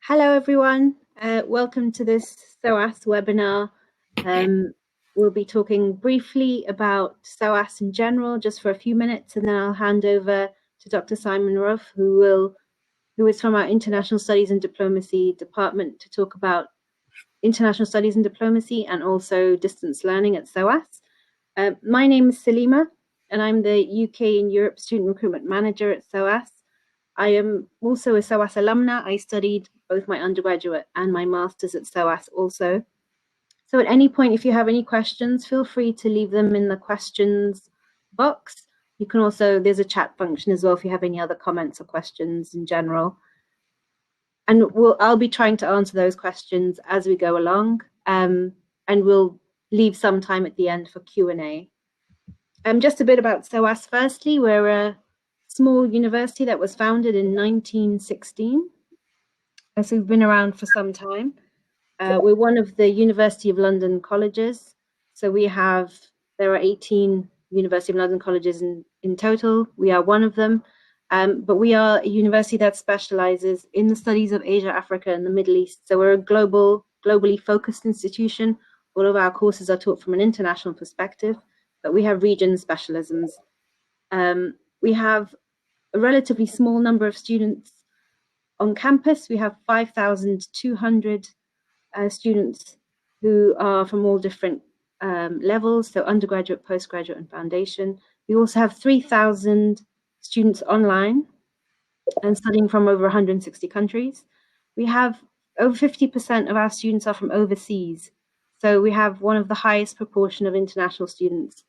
Hello, everyone. Welcome to this SOAS webinar. We'll be talking briefly about SOAS in general, just for a few minutes, and then I'll hand over to Dr. Simon Ruff, who is from our International Studies and Diplomacy department, to talk about international studies and diplomacy and also distance learning at SOAS. My name is Salima, and I'm the UK and Europe Student Recruitment Manager at SOAS. I am also a SOAS alumna. I studied both my undergraduate and my master's at SOAS also. So at any point, if you have any questions, feel free to leave them in the questions box. You can also, there's a chat function as well if you have any other comments or questions in general. And I'll be trying to answer those questions as we go along, and we'll leave some time at the end for Q&A. Just a bit about SOAS firstly. We're a small university that was founded in 1916. So we've been around for some time. We're one of the University of London colleges. So there are 18 University of London colleges in total. We are one of them. But we are a university that specializes in the studies of Asia, Africa, and the Middle East. So we're a globally focused institution. All of our courses are taught from an international perspective, but we have region specialisms. We have a relatively small number of students on campus. We have 5,200 students who are from all different levels, so undergraduate, postgraduate, and foundation. We also have 3,000 students online and studying from over 160 countries. We have over 50% of our students are from overseas. So we have one of the highest proportion of international students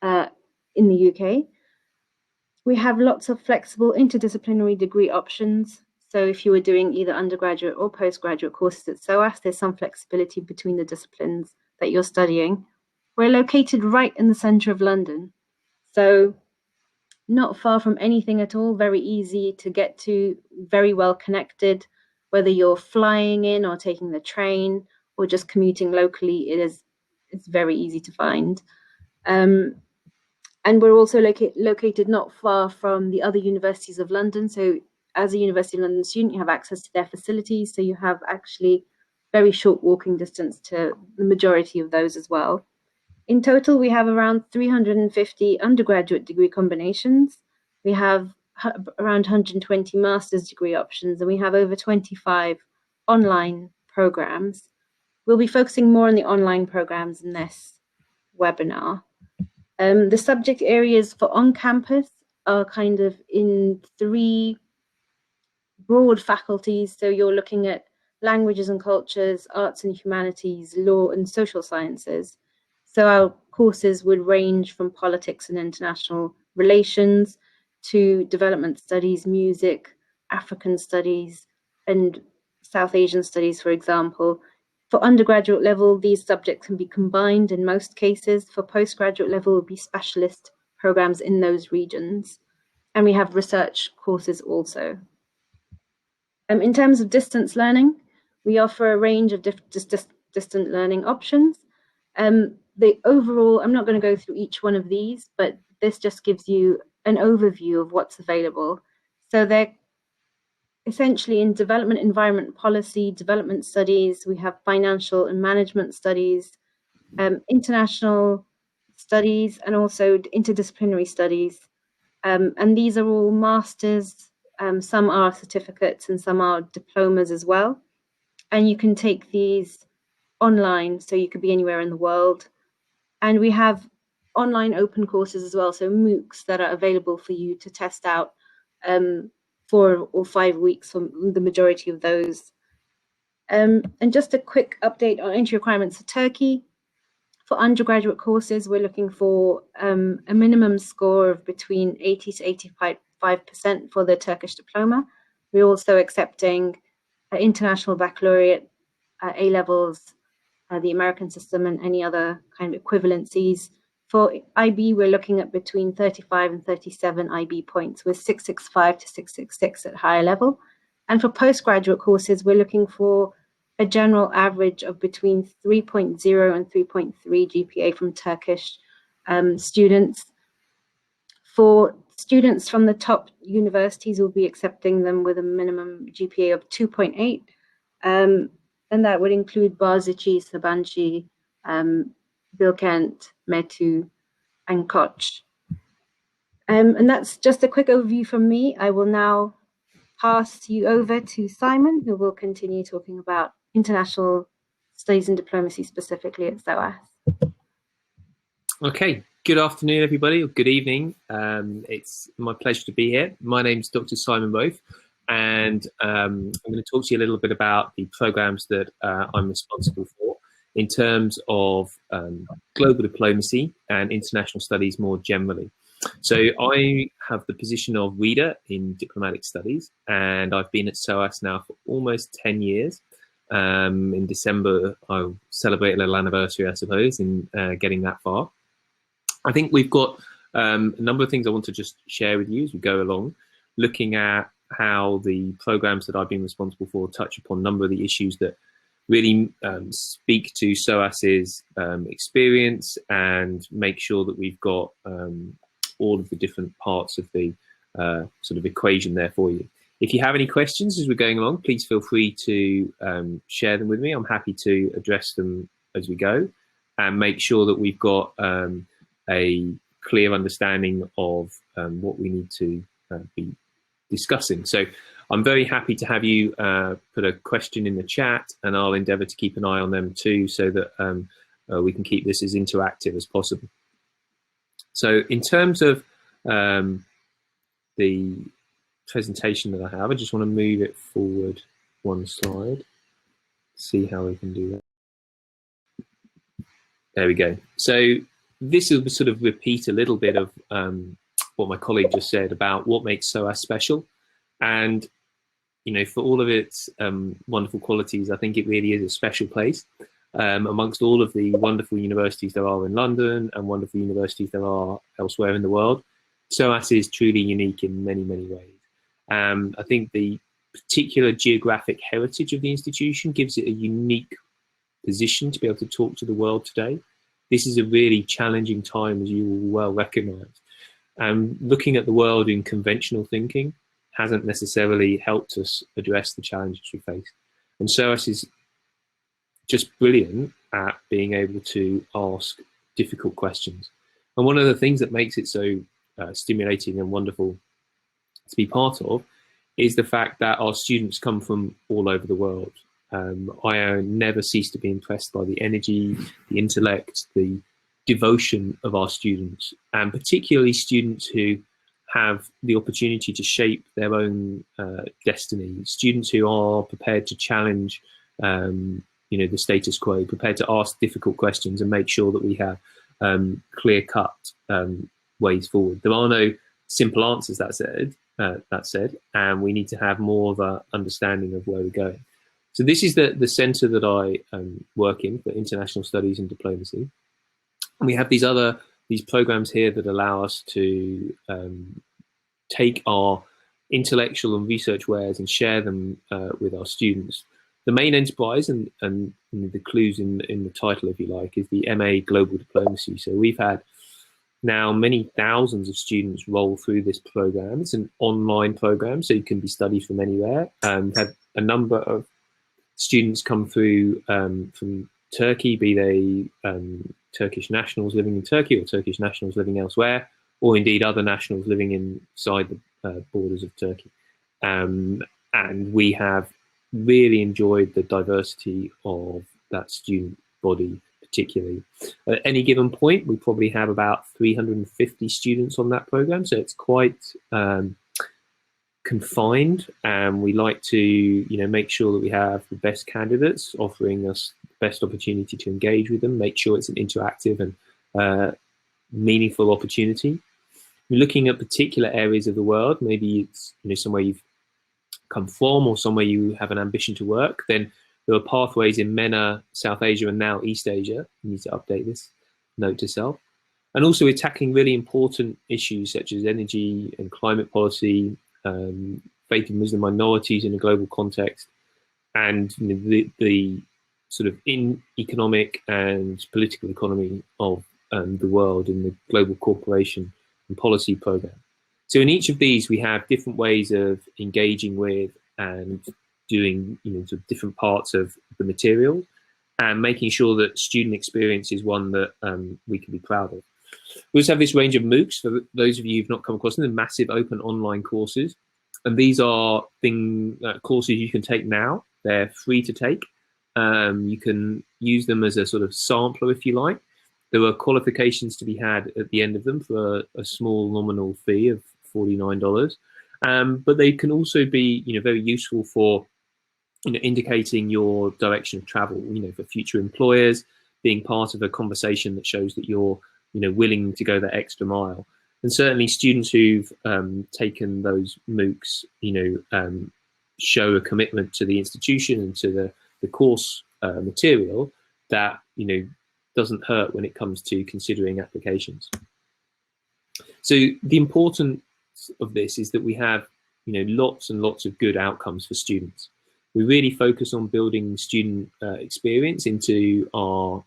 in the UK. We have lots of flexible interdisciplinary degree options. So if you were doing either undergraduate or postgraduate courses at SOAS, there's some flexibility between the disciplines that you're studying. We're located right in the centre of London. So not far from anything at all, very easy to get to, very well connected, whether you're flying in or taking the train or just commuting locally, it's very easy to find. And we're also located not far from the other universities of London. So as a University of London student, you have access to their facilities. So you have actually very short walking distance to the majority of those as well. In total, we have around 350 undergraduate degree combinations. We have around 120 master's degree options, and we have over 25 online programs. We'll be focusing more on the online programs in this webinar. The subject areas for on-campus are kind of in three broad faculties. So you're looking at languages and cultures, arts and humanities, law and social sciences. So our courses would range from politics and international relations to development studies, music, African studies, and South Asian studies, for example. For undergraduate level, these subjects can be combined in most cases. For postgraduate level, will be specialist programs in those regions. And we have research courses also. In terms of distance learning, we offer a range of distant learning options. The overall, I'm not going to go through each one of these, but this just gives you an overview of what's available. So they're essentially in development environment policy, development studies, we have financial and management studies, international studies, and also interdisciplinary studies. And these are all masters, some are certificates and some are diplomas as well. And you can take these online, so you could be anywhere in the world. And we have online open courses as well, so MOOCs that are available for you to test out 4 or 5 weeks for the majority of those. And just a quick update on entry requirements for Turkey. For undergraduate courses, we're looking for a minimum score of between 80 to 85% for the Turkish diploma. We're also accepting international baccalaureate, A-levels, the American system, and any other kind of equivalencies. For IB, we're looking at between 35 and 37 IB points, with 665 to 666 at higher level. And for postgraduate courses, we're looking for a general average of between 3.0 and 3.3 GPA from Turkish students. For students from the top universities, we'll be accepting them with a minimum GPA of 2.8. and that would include Barzichi, Sabanchi, Bilkent, Metu, and Koch. And that's just a quick overview from me. I will now pass you over to Simon, who will continue talking about international studies and diplomacy, specifically at SOAS. Okay, good afternoon, everybody, or good evening. It's my pleasure to be here. My name's Dr. Simon Both, and I'm going to talk to you a little bit about the programs that I'm responsible for in terms of global diplomacy and international studies more generally. So I have the position of reader in diplomatic studies, and I've been at SOAS now for almost 10 years. In December, I'll celebrate a little anniversary, I suppose, in getting that far. I think we've got a number of things I want to just share with you as we go along, looking at how the programs that I've been responsible for touch upon a number of the issues that really speak to SOAS's experience, and make sure that we've got all of the different parts of the sort of equation there for you. If you have any questions as we're going along, please feel free to share them with me. I'm happy to address them as we go, and make sure that we've got a clear understanding of what we need to be discussing. So I'm very happy to have you put a question in the chat, and I'll endeavour to keep an eye on them too, so that we can keep this as interactive as possible. So in terms of the presentation that I have, I just want to move it forward one slide, see how we can do that. There we go. So this will sort of repeat a little bit of what my colleague just said about what makes SOAS special. And, you know, for all of its wonderful qualities, I think it really is a special place. Amongst all of the wonderful universities there are in London and wonderful universities there are elsewhere in the world, SOAS is truly unique in many, many ways. I think the particular geographic heritage of the institution gives it a unique position to be able to talk to the world today. This is a really challenging time, as you will well recognise. Looking at the world in conventional thinking hasn't necessarily helped us address the challenges we face. And SOAS is just brilliant at being able to ask difficult questions. And one of the things that makes it so stimulating and wonderful to be part of is the fact that our students come from all over the world. I never cease to be impressed by the energy, the intellect, the devotion of our students, and particularly students who have the opportunity to shape their own destiny, students who are prepared to challenge you know, the status quo, prepared to ask difficult questions and make sure that we have clear-cut ways forward. There are no simple answers, that said, and we need to have more of an understanding of where we're going. So this is the centre that I work in for international studies and diplomacy. And we have these programs here that allow us to take our intellectual and research wares and share them with our students. The main enterprise, and the clues in the title, if you like, is the MA Global Diplomacy. So we've had now many thousands of students roll through this program. It's an online program, so you can be studied from anywhere. We've had a number of students come through from Turkey, be they Turkish nationals living in Turkey or Turkish nationals living elsewhere, or indeed other nationals living inside the borders of Turkey. And we have really enjoyed the diversity of that student body, particularly. At any given point, we probably have about 350 students on that program, so it's quite confined, and we like to, you know, make sure that we have the best candidates, offering us the best opportunity to engage with them, make sure it's an interactive and meaningful opportunity. We're looking at particular areas of the world, maybe it's, you know, somewhere you've come from or somewhere you have an ambition to work, then there are pathways in MENA, South Asia, and now East Asia. You need to update this, note to self. And also we're tackling really important issues such as energy and climate policy, faith and Muslim minorities in a global context, and, you know, the sort of economic and political economy of the world in the global corporation and policy program. So in each of these, we have different ways of engaging with and doing sort of different parts of the material, and making sure that student experience is one that we can be proud of. We also have this range of MOOCs, for those of you who've not come across them, massive open online courses. And these are courses you can take now. They're free to take. You can use them as a sort of sampler, if you like. There are qualifications to be had at the end of them for a small nominal fee of $49. But they can also be very useful for indicating your direction of travel, for future employers, being part of a conversation that shows that you're, willing to go that extra mile. And certainly students who've taken those MOOCs, show a commitment to the institution and to the course material that, doesn't hurt when it comes to considering applications. So the importance of this is that we have, lots and lots of good outcomes for students. We really focus on building student experience into our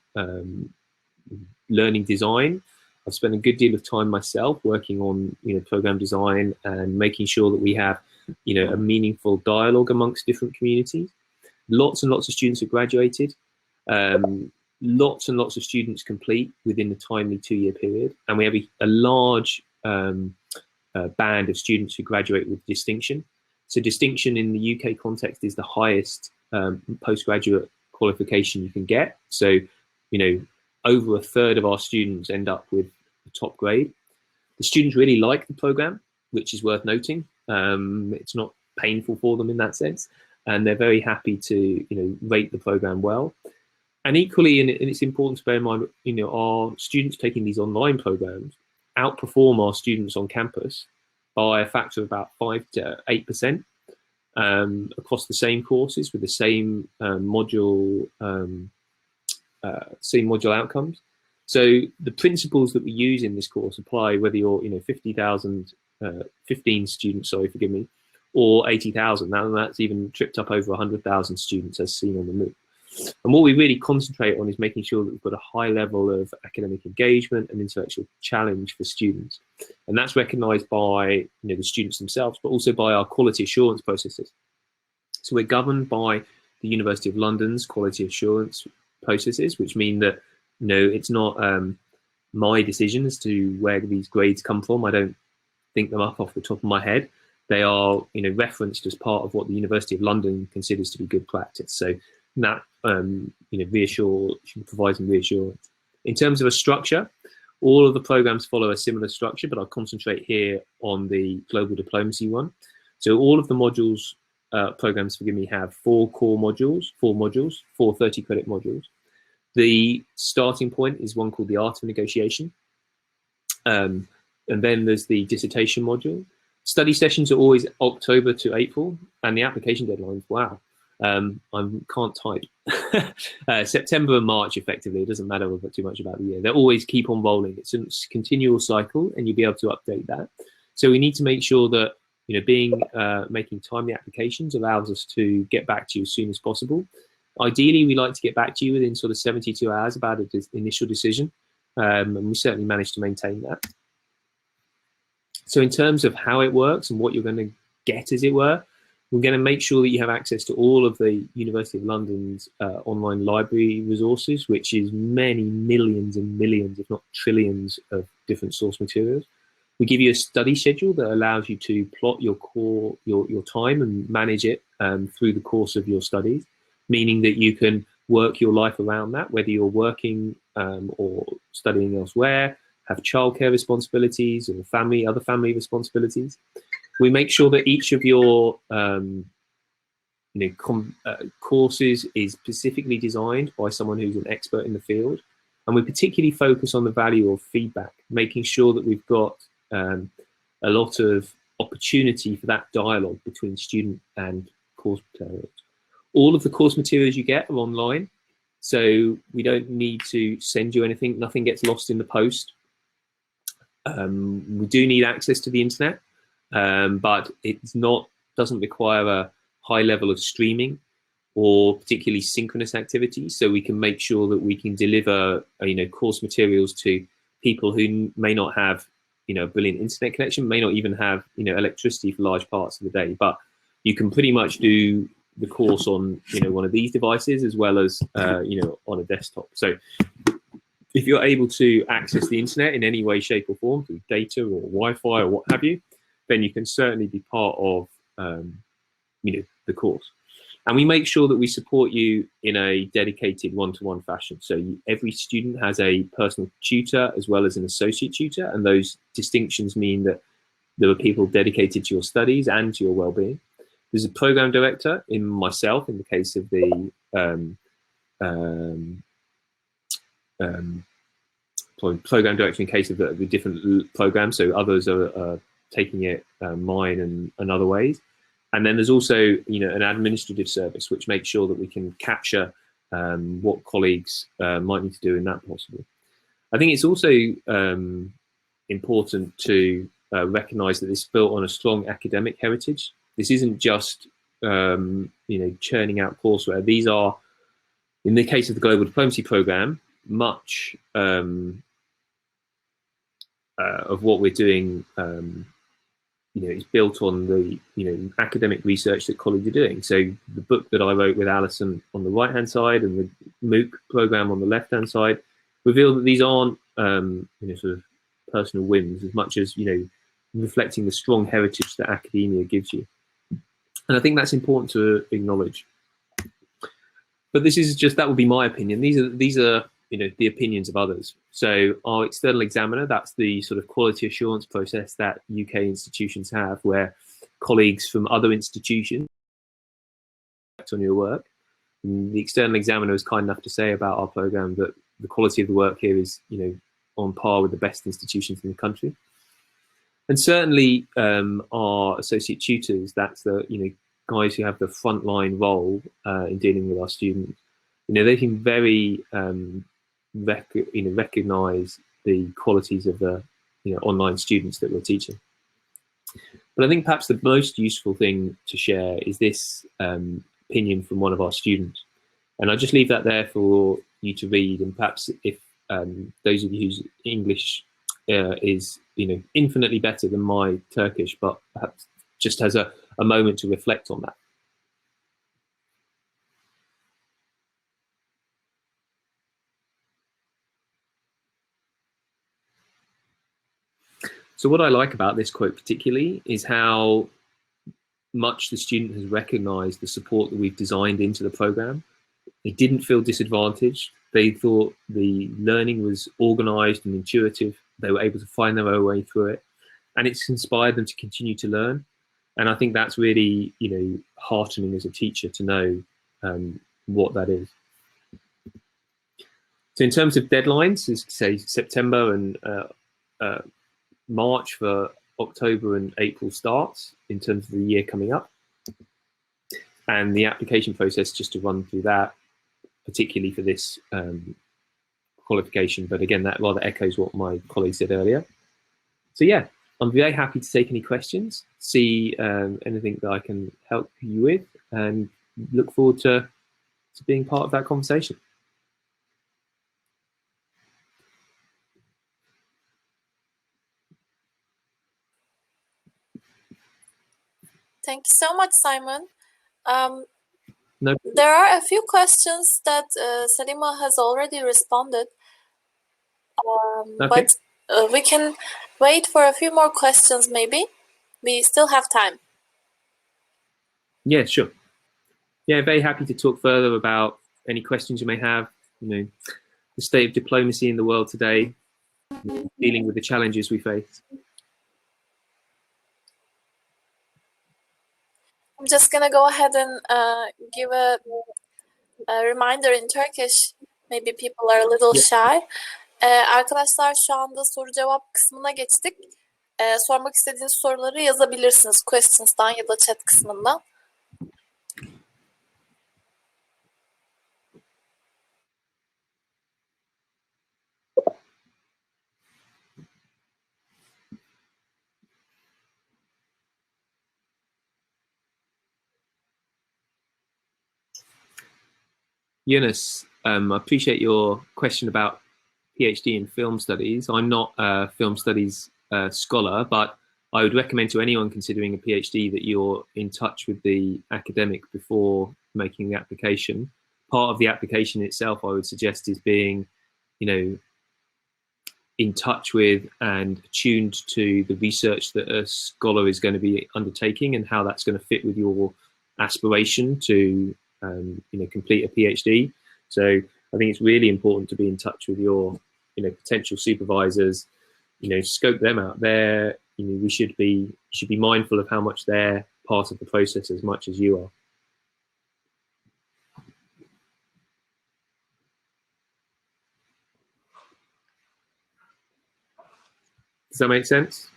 learning design. I've spent a good deal of time myself working on program design and making sure that we have a meaningful dialogue amongst different communities. Lots and lots of students have graduated. Lots and lots of students complete within the timely 2-year period, and we have a large band of students who graduate with distinction. So distinction in the UK context is the highest postgraduate qualification you can get. So, over a third of our students end up with a top grade. The students really like the program, which is worth noting. It's not painful for them in that sense, and they're very happy to, rate the program well. And equally, and it's important to bear in mind, our students taking these online programs outperform our students on campus by a factor of about 5 to 8% across the same courses with the same module outcomes. So the principles that we use in this course apply whether you're 15 students, forgive me, or 80,000. Now that's even tripped up over 100,000 students as seen on the MOOC. And what we really concentrate on is making sure that we've got a high level of academic engagement and intellectual challenge for students. And that's recognised by the students themselves, but also by our quality assurance processes. So we're governed by the University of London's quality assurance processes, which mean that it's not my decision as to where these grades come from. I don't think them up off the top of my head. They are referenced as part of what the University of London considers to be good practice. So that provides some reassurance. In terms of a structure, all of the programs follow a similar structure, but I'll concentrate here on the global diplomacy one. So all of the modules, programs, have 4 core modules, 4 30-credit modules. The starting point is one called the Art of Negotiation. And then there's the dissertation module. Study sessions are always October to April, and the application deadlines, wow. I can't type. September and March, effectively. It doesn't matter too much about the year. They always keep on rolling. It's a continual cycle, and you'll be able to update that. So we need to make sure that making timely applications allows us to get back to you as soon as possible. Ideally, we like to get back to you within sort of 72 hours about an initial decision, and we certainly managed to maintain that. So in terms of how it works and what you're going to get, as it were, we're going to make sure that you have access to all of the University of London's online library resources, which is many millions and millions, if not trillions, of different source materials. We give you a study schedule that allows you to plot your time and manage it through the course of your studies, meaning that you can work your life around that, whether you're working or studying elsewhere, have childcare responsibilities or other family responsibilities. We make sure that each of your courses is specifically designed by someone who's an expert in the field. And we particularly focus on the value of feedback, making sure that we've got a lot of opportunity for that dialogue between student and course materials. All of the course materials you get are online, so we don't need to send you anything. Nothing gets lost in the post. We do need access to the internet, but doesn't require a high level of streaming or particularly synchronous activities. So we can make sure that we can deliver, course materials to people who may not have, a brilliant internet connection, may not even have, electricity for large parts of the day. But you can pretty much do the course on one of these devices as well as on a desktop. So if you're able to access the internet in any way, shape or form through data or Wi-Fi or what have you, then you can certainly be part of the course. And we make sure that we support you in a dedicated one-to-one fashion. So every student has a personal tutor as well as an associate tutor, and those distinctions mean that there are people dedicated to your studies and to your well-being. There's a program director in myself in the case of the program director in case of the different programs. So others are taking it, mine and other ways. And then there's also, an administrative service which makes sure that we can capture what colleagues might need to do in that possible. I think it's also important to recognise that it's built on a strong academic heritage. This isn't just, churning out courseware. These are, in the case of the Global Diplomacy Programme, much of what we're doing is built on the academic research that colleagues are doing. So the book that I wrote with Alison on the right hand side and the MOOC program on the left hand side reveal that these aren't sort of personal whims as much as reflecting the strong heritage that academia gives you. And I think that's important to acknowledge. But this is just, that would be my opinion. These are the opinions of others. So our external examiner, that's the sort of quality assurance process that UK institutions have, where colleagues from other institutions reflect on your work. And the external examiner was kind enough to say about our program that the quality of the work here is, on par with the best institutions in the country. And certainly our associate tutors, that's the guys who have the frontline role in dealing with our students. They can very recognise the qualities of the online students that we're teaching. But I think perhaps the most useful thing to share is this opinion from one of our students, and I'll just leave that there for you to read. And perhaps if those of you whose English is infinitely better than my Turkish, but perhaps just has a moment to reflect on that. So what I like about this quote particularly is how much the student has recognised the support that we've designed into the programme. They didn't feel disadvantaged. They thought the learning was organised and intuitive. They were able to find their own way through it. And it's inspired them to continue to learn. And I think that's really, heartening as a teacher to know what that is. So in terms of deadlines, as say September and March for October and April starts in terms of the year coming up. And the application process, just to run through that, particularly for this qualification, but again, that rather echoes what my colleague said earlier. So yeah, I'm very happy to take any questions, see anything that I can help you with, and look forward to being part of that conversation. Thank you so much, Simon. No. There are a few questions that Salima has already responded, Okay. but we can wait for a few more questions maybe. We still have time. Yeah, sure. Yeah, very happy to talk further about any questions you may have, the state of diplomacy in the world today, dealing with the challenges we face. I'm just gonna go ahead and give a reminder in Turkish. Maybe people are a little shy. Arkadaşlar şu anda soru cevap kısmına geçtik. Sormak istediğiniz soruları yazabilirsiniz questions'tan ya da chat kısmından. Yunus, I appreciate your question about PhD in film studies. I'm not a film studies scholar, but I would recommend to anyone considering a PhD that you're in touch with the academic before making the application. Part of the application itself, I would suggest, is being, in touch with and attuned to the research that a scholar is going to be undertaking and how that's going to fit with your aspiration to, complete a PhD. So I think it's really important to be in touch with your, potential supervisors, scope them out there. We should be mindful of how much they're part of the process as much as you are. Does that make sense?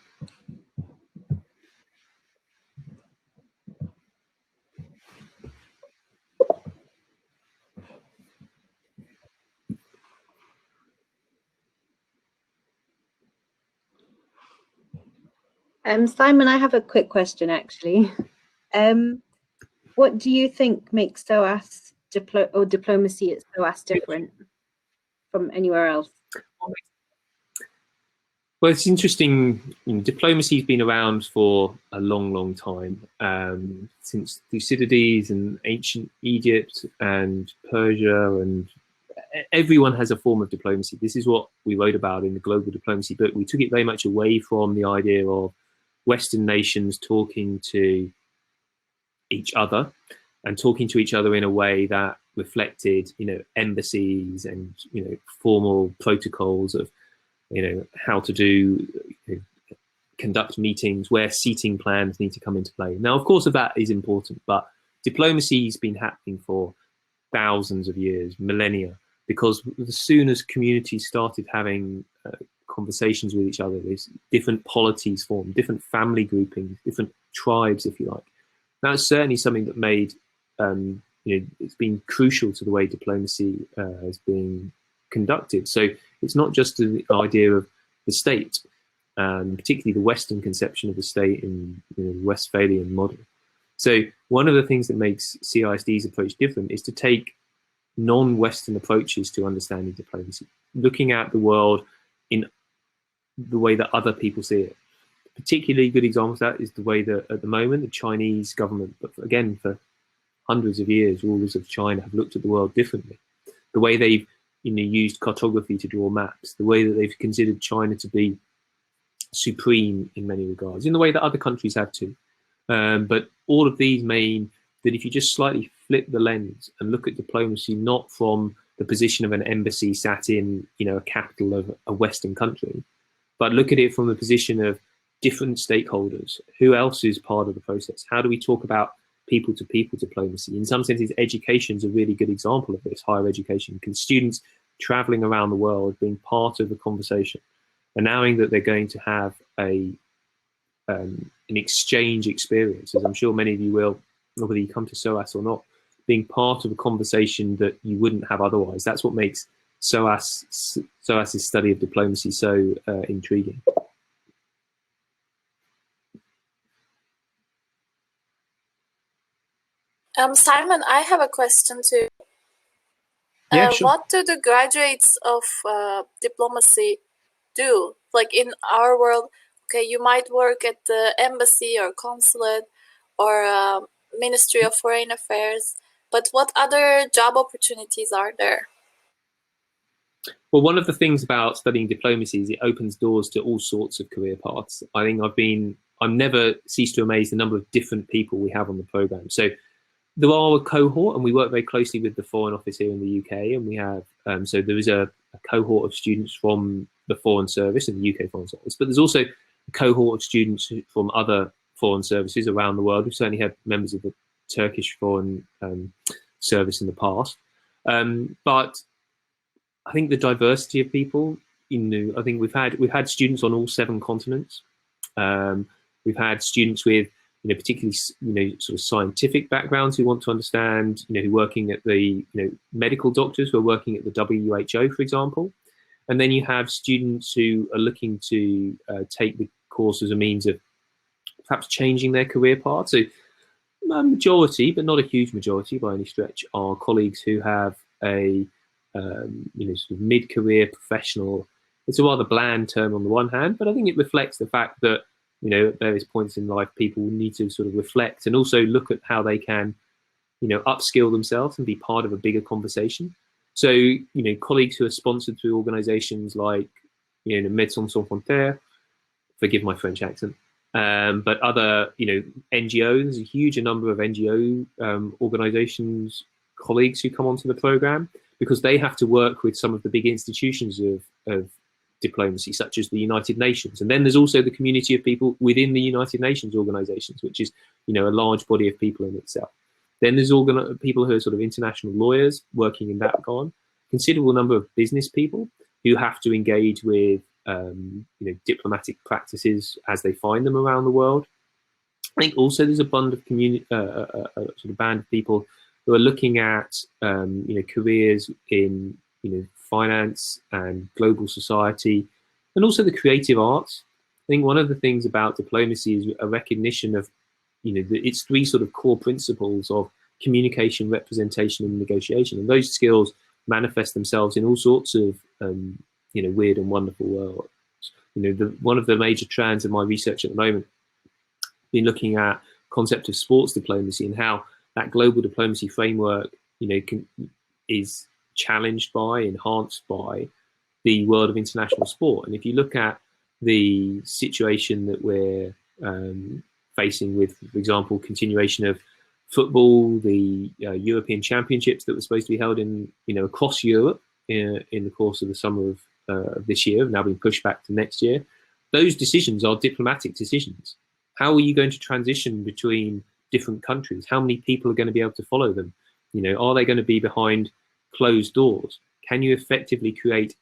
Simon, I have a quick question actually. What do you think makes SOAS diplomacy at SOAS different from anywhere else? Well, it's interesting. Diplomacy has been around for a long, long time, since Thucydides and ancient Egypt and Persia, and everyone has a form of diplomacy. This is what we wrote about in the Global Diplomacy book. We took it very much away from the idea of Western nations talking to each other and talking to each other in a way that reflected, embassies and, formal protocols of, how to do, conduct meetings, where seating plans need to come into play. Now, of course, that is important, but diplomacy has been happening for thousands of years, millennia, because as soon as communities started having conversations with each other, there's different polities formed, different family groupings, different tribes, if you like. That's certainly something that made, it's been crucial to the way diplomacy has been conducted. So it's not just the idea of the state, particularly the Western conception of the state in the Westphalian model. So one of the things that makes CISD's approach different is to take non-Western approaches to understanding diplomacy, looking at the world in the way that other people see it. Particularly good example of that is the way that at the moment the Chinese government, but again for hundreds of years, rulers of China have looked at the world differently. The way they've used cartography to draw maps, the way that they've considered China to be supreme in many regards, in the way that other countries have too. But all of these mean that if you just slightly flip the lens and look at diplomacy not from the position of an embassy sat in a capital of a Western country, but look at it from the position of different stakeholders. Who else is part of the process? How do we talk about people-to-people diplomacy? In some senses, education is a really good example of this, higher education. Can students traveling around the world being part of the conversation and knowing that they're going to have an exchange experience, as I'm sure many of you will, whether you come to SOAS or not, being part of a conversation that you wouldn't have otherwise. That's what makes SOAS's study of diplomacy so intriguing. Simon, I have a question too. Yeah, sure. What do the graduates of diplomacy do? Like in our world, okay, you might work at the embassy or consulate or Ministry of Foreign Affairs, but what other job opportunities are there? Well, one of the things about studying diplomacy is it opens doors to all sorts of career paths. I think I'm never ceased to amaze the number of different people we have on the program. So there are a cohort, and we work very closely with the Foreign Office here in the UK, and we have, so there is a cohort of students from the Foreign Service and the UK Foreign Service, but there's also a cohort of students from other foreign services around the world. We've certainly had members of the Turkish Foreign Service in the past. But I think the diversity of people, I think we've had students on all 7 continents. We've had students with, particularly, sort of scientific backgrounds who want to understand, who are working at the, medical doctors who are working at the WHO, for example. And then you have students who are looking to take the course as a means of perhaps changing their career path. So a majority, but not a huge majority by any stretch, are colleagues who have a, sort of mid-career professional. It's a rather bland term on the one hand, but I think it reflects the fact that at various points in life, people need to sort of reflect and also look at how they can, upskill themselves and be part of a bigger conversation. So, colleagues who are sponsored through organizations like, Médecins Sans Frontières, forgive my French accent, but other, NGOs, there's a huge number of NGO organizations, colleagues who come onto the program, because they have to work with some of the big institutions of diplomacy, such as the United Nations. And then there's also the community of people within the United Nations organizations, which is, a large body of people in itself. Then there's people who are sort of international lawyers working in that regard, considerable number of business people who have to engage with, diplomatic practices as they find them around the world. I think also there's a band of sort of band of people who are looking at, careers in, finance and global society, and also the creative arts. I think one of the things about diplomacy is a recognition of, its three sort of core principles of communication, representation, and negotiation. And those skills manifest themselves in all sorts of, weird and wonderful worlds. One of the major strands of my research at the moment, been looking at concept of sports diplomacy and how that global diplomacy framework, is challenged by, enhanced by the world of international sport. And if you look at the situation that we're facing with, for example, continuation of football, the European Championships that were supposed to be held in, across Europe in the course of the summer of this year, have now been pushed back to next year. Those decisions are diplomatic decisions. How are you going to transition between different countries? How many people are going to be able to follow them? Are they going to be behind closed doors? Can you effectively create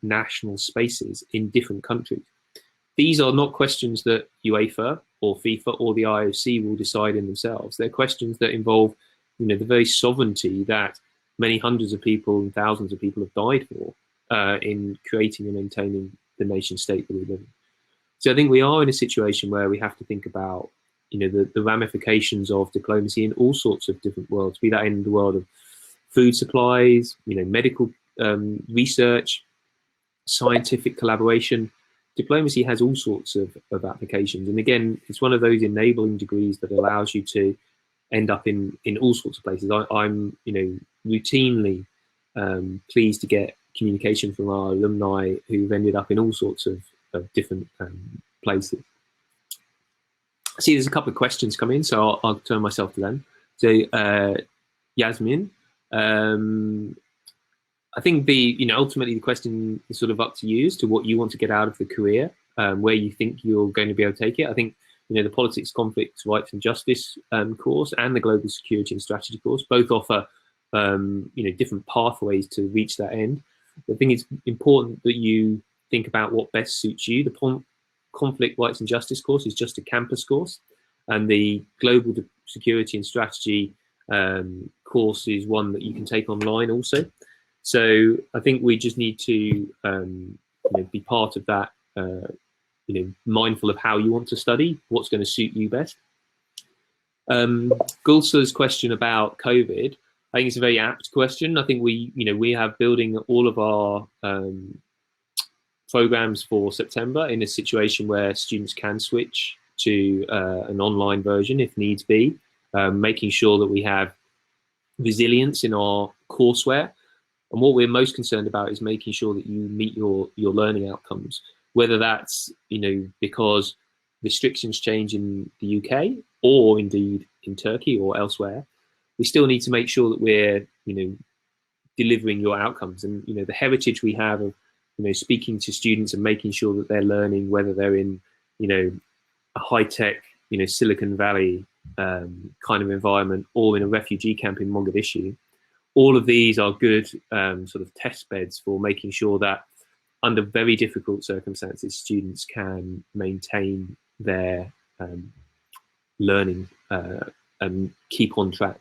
national spaces in different countries? These are not questions that UEFA or FIFA or the IOC will decide in themselves. They're questions that involve, the very sovereignty that many hundreds of people and thousands of people have died for in creating and maintaining the nation state that we live in. So I think we are in a situation where we have to think about, the ramifications of diplomacy in all sorts of different worlds, be that in the world of food supplies, medical research, scientific collaboration. Diplomacy has all sorts of applications. And again, it's one of those enabling degrees that allows you to end up in all sorts of places. I'm routinely pleased to get communication from our alumni who've ended up in all sorts of different places. I see there's a couple of questions come in, so I'll turn myself to them. So Yasmin, I think ultimately the question is sort of up to you as to what you want to get out of the career, where you think you're going to be able to take it. I think, the politics, conflicts, rights and justice course and the global security and strategy course both offer, different pathways to reach that end. I think it's important that you think about what best suits you. The conflict, rights and justice course is just a campus course, and the global security and strategy course is one that you can take online also. So I think we just need to be part of that, mindful of how you want to study, what's going to suit you best. Gulsa's question about COVID, I think it's a very apt question. I think we have building all of our programs for September in a situation where students can switch to an online version if needs be, making sure that we have resilience in our courseware. And what we're most concerned about is making sure that you meet your learning outcomes, whether that's, because restrictions change in the UK or indeed in Turkey or elsewhere. We still need to make sure that we're, delivering your outcomes. And, the heritage we have of, speaking to students and making sure that they're learning, whether they're in, a high-tech, Silicon Valley kind of environment or in a refugee camp in Mogadishu. All of these are good sort of test beds for making sure that under very difficult circumstances, students can maintain their learning and keep on track.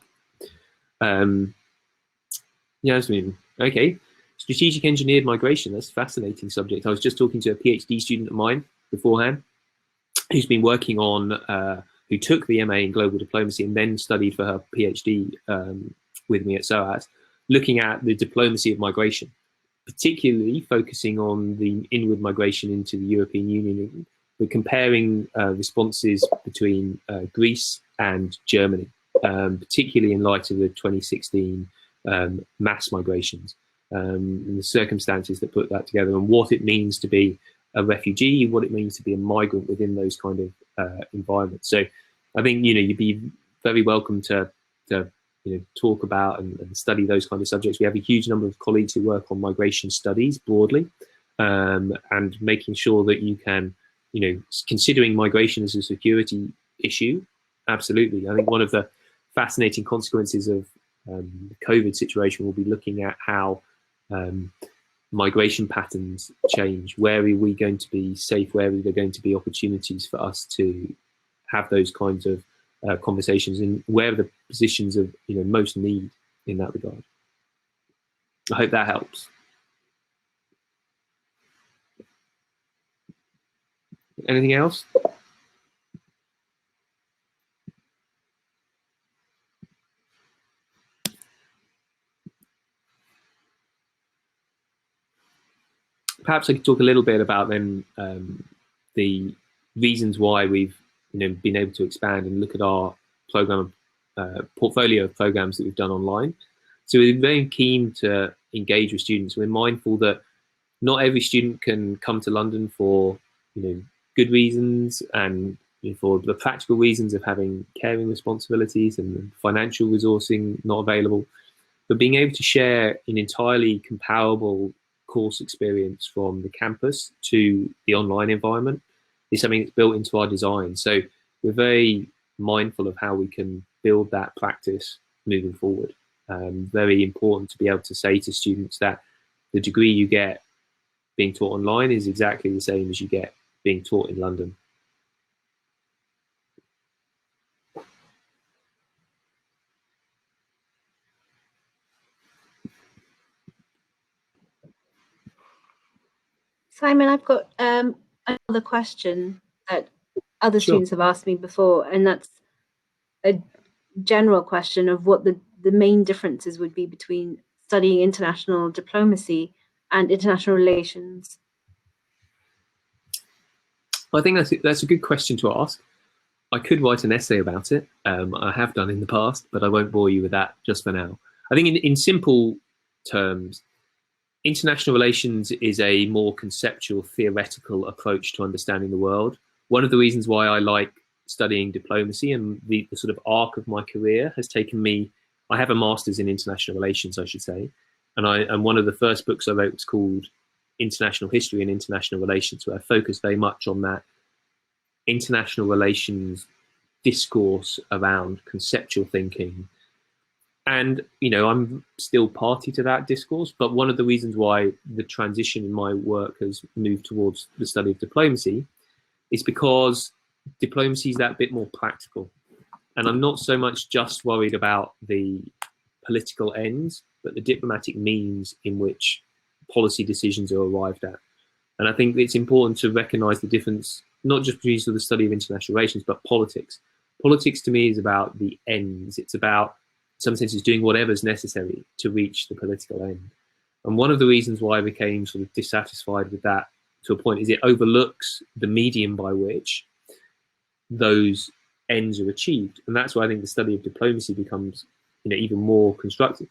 Yasmin, okay. Strategic engineered migration, that's a fascinating subject. I was just talking to a PhD student of mine beforehand who's been working on, who took the MA in global diplomacy and then studied for her PhD with me at SOAS, looking at the diplomacy of migration, particularly focusing on the inward migration into the European Union we're comparing responses between Greece and Germany, particularly in light of the 2016 mass migrations, and the circumstances that put that together, and what it means to be a refugee, what it means to be a migrant within those kind of environments. So I think, you'd be very welcome to talk about and study those kind of subjects. We have a huge number of colleagues who work on migration studies broadly, and making sure that you can, considering migration as a security issue. Absolutely. I think one of the fascinating consequences of the COVID situation will be looking at how migration patterns change. Where are we going to be safe? Where are there going to be opportunities for us to have those kinds of conversations, and where are the positions of most need in that regard? I hope that helps. Anything else? Perhaps I could talk a little bit about then the reasons why we've been able to expand and look at our program portfolio of programs that we've done online. So we're very keen to engage with students. We're mindful that not every student can come to London for good reasons, and for the practical reasons of having caring responsibilities and financial resourcing not available. But being able to share an entirely comparable course experience from the campus to the online environment is something that's built into our design. So we're very mindful of how we can build that practice moving forward. Very important to be able to say to students that the degree you get being taught online is exactly the same as you get being taught in London. Simon, I've got another question that other students have asked me before, and that's a general question of what the main differences would be between studying international diplomacy and international relations. I think that's a good question to ask. I could write an essay about it. I have done in the past, but I won't bore you with that just for now. I think in simple terms, international relations is a more conceptual, theoretical approach to understanding the world. One of the reasons why I like studying diplomacy, and the sort of arc of my career has taken me, I have a master's in international relations, I should say, and one of the first books I wrote was called International History and International Relations, where I focus very much on that international relations discourse around conceptual thinking. And, I'm still party to that discourse, but one of the reasons why the transition in my work has moved towards the study of diplomacy is because diplomacy is that bit more practical. And I'm not so much just worried about the political ends, but the diplomatic means in which policy decisions are arrived at. And I think it's important to recognize the difference, not just between the study of international relations, but politics. Politics to me is about the ends. It's about, in some senses, doing whatever's necessary to reach the political end. And one of the reasons why I became sort of dissatisfied with that to a point is it overlooks the medium by which those ends are achieved. And that's why I think the study of diplomacy becomes even more constructive.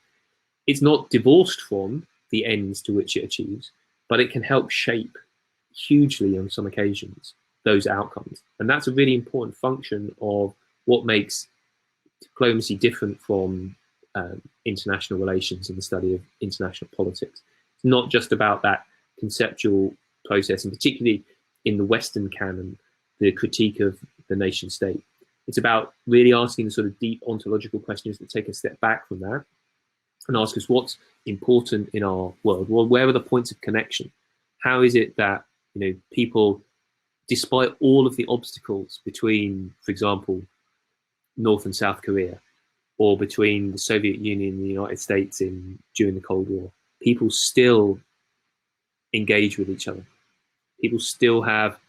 It's not divorced from the ends to which it achieves, but it can help shape hugely on some occasions those outcomes. And that's a really important function of what makes diplomacy different from international relations and the study of international politics. It's not just about that conceptual process, and particularly in the Western canon, the critique of the nation state. It's about really asking the sort of deep ontological questions that take a step back from that and ask us what's important in our world. Well, where are the points of connection? How is it that people, despite all of the obstacles between, for example, North and South Korea, or between the Soviet Union and the United States during the Cold War, people still engage with each other. People still have,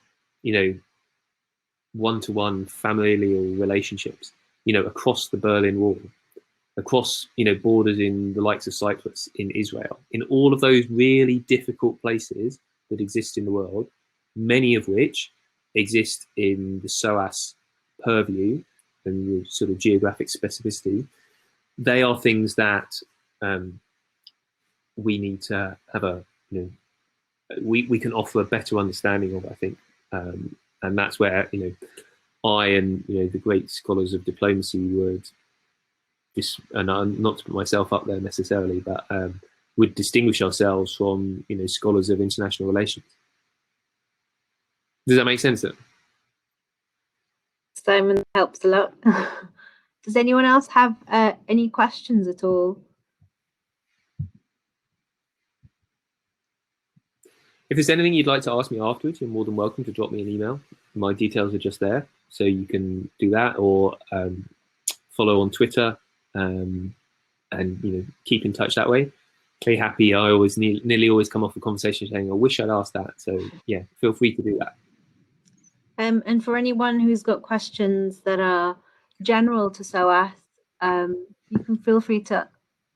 one-to-one familial relationships, across the Berlin Wall, across, borders in the likes of Cyprus, in Israel, in all of those really difficult places that exist in the world, many of which exist in the SOAS purview and the sort of geographic specificity, they are things that we need to have a, we can offer a better understanding of, I think. And that's where, I and, the great scholars of diplomacy would just, and I'm not to put myself up there necessarily, but would distinguish ourselves from, scholars of international relations. Does that make sense then? Simon, helps a lot. Does anyone else have any questions at all? If there's anything you'd like to ask me afterwards, you're more than welcome to drop me an email. My details are just there, so you can do that, or follow on Twitter, and keep in touch that way. Very happy. I always nearly always come off a conversation saying, I wish I'd asked that. So yeah, feel free to do that. And for anyone who's got questions that are general to SOAS, you can feel free to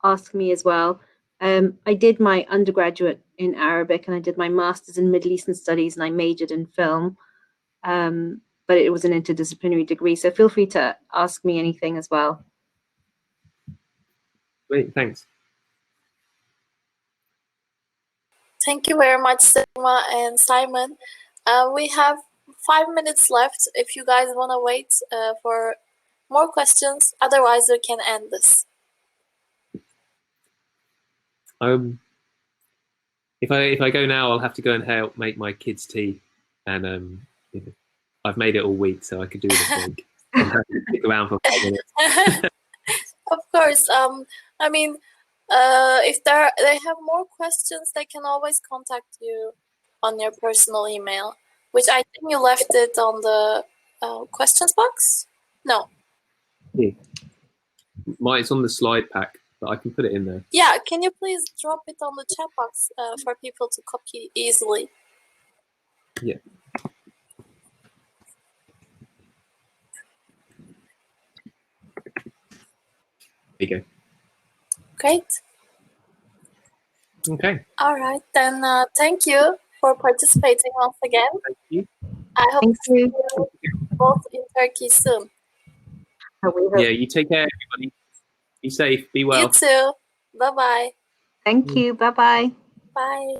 ask me as well. I did my undergraduate in Arabic and I did my master's in Middle Eastern Studies and I majored in film, but it was an interdisciplinary degree. So feel free to ask me anything as well. Great, thanks. Thank you very much, Selma and Simon. We have 5 minutes left if you guys want to wait for more questions. Otherwise, we can end this. If I go now, I'll have to go and help make my kids' tea, and I've made it all week, so I could do this week. I'm happy to stick around for 5 minutes. Of course. I mean, if they have more questions, they can always contact you on your personal email, which I think you left it on the questions box. No. Yeah. It's on the slide pack, but I can put it in there. Yeah, can you please drop it on the chat box for people to copy easily? Yeah. There you go. Great. Okay. All right, then thank you for participating once again. Thank you. I hope to see you both in Turkey soon. Yeah, you take care, everybody. Be safe, be well. You too. Bye-bye. Thank you. Bye-bye. Bye.